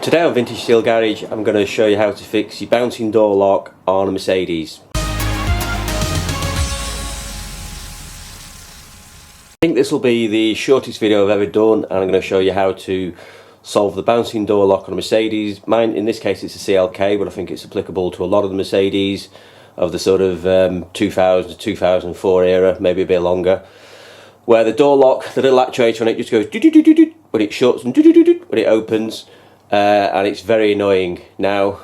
Today on Vintage Steel Garage I'm going to show you how to fix your bouncing door lock on a Mercedes. I think this will be the shortest video I've ever done, and I'm going to show you how to solve the bouncing door lock on a Mercedes. Mine, in this case, it's a CLK, but I think it's applicable to a lot of the Mercedes of the sort of 2000 to 2004 era, maybe a bit longer, where the door lock, the little actuator on it just goes do-do-do-do-do when it shuts and do-do-do-do when it opens, and it's very annoying. Now,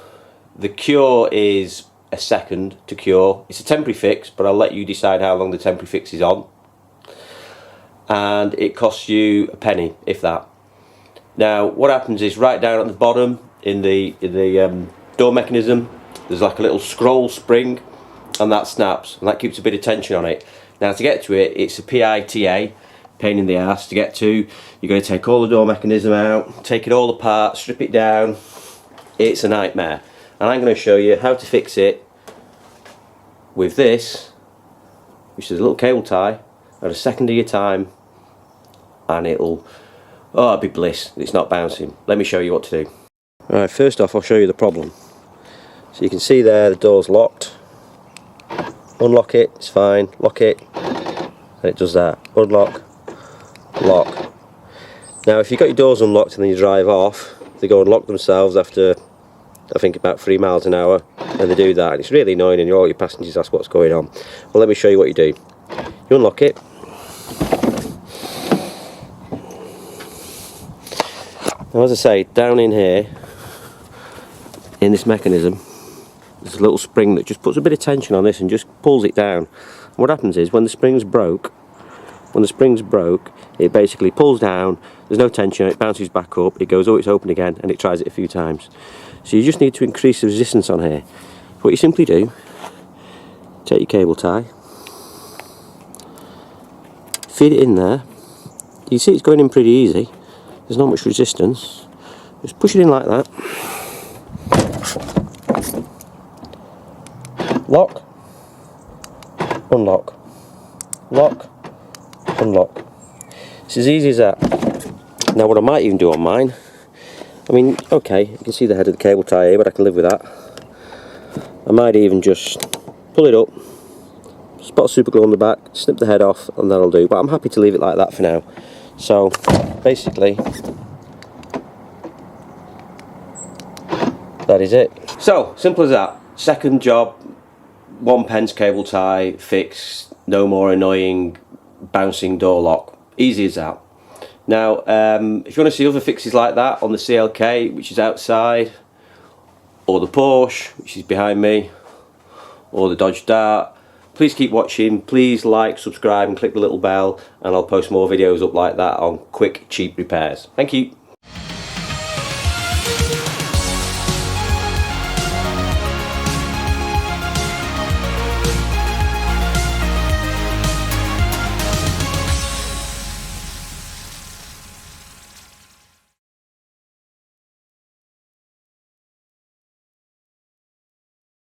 the cure is a second to cure. It's a temporary fix, but I'll let you decide how long the temporary fix is on. And it costs you a penny, if that. Now, what happens is right down at the bottom in the door mechanism, there's like a little scroll spring, and that snaps, and that keeps a bit of tension on it. Now, to get to it, it's a PITA, pain in the ass to get to. You're going to take all the door mechanism out, take it all apart, strip it down. It's a nightmare, and I'm going to show you how to fix it with this, which is a little cable tie at a second of your time, and it'll be bliss. It's not bouncing. Let me show you what to do. Alright, first off I'll show you the problem. So you can see there the door's locked. Unlock it, it's fine. Lock it, and it does that. Unlock, lock. Now if you've got your doors unlocked and then you drive off, they go and lock themselves after I think about 3 miles an hour, and they do that, and it's really annoying, and all your passengers ask what's going on. Well, let me show you what you do. You unlock it. Now, as I say, down in here, in this mechanism, there's a little spring that just puts a bit of tension on this and just pulls it down. And what happens is, when the spring's broke, it basically pulls down, there's no tension, it bounces back up, it goes, oh, it's open again, and it tries it a few times. So you just need to increase the resistance on here. What you simply do, take your cable tie, feed it in there. You see it's going in pretty easy. There's not much resistance. Just push it in like that. Lock, unlock, lock, unlock. It's as easy as that. Now what I might even do on mine, I mean, okay, you can see the head of the cable tie here, but I can live with that. I might even just pull it up, spot super glue on the back, snip the head off, and that'll do. But I'm happy to leave it like that for now. So basically, that is it. So simple as that. Second job, 1 pence cable tie fix. No more annoying bouncing door lock. Easy as that. Now, if you want to see other fixes like that on the CLK, which is outside, or the Porsche, which is behind me, or the Dodge Dart, please keep watching. Please like, subscribe and click the little bell, and I'll post more videos up like that on quick, cheap repairs. Thank you.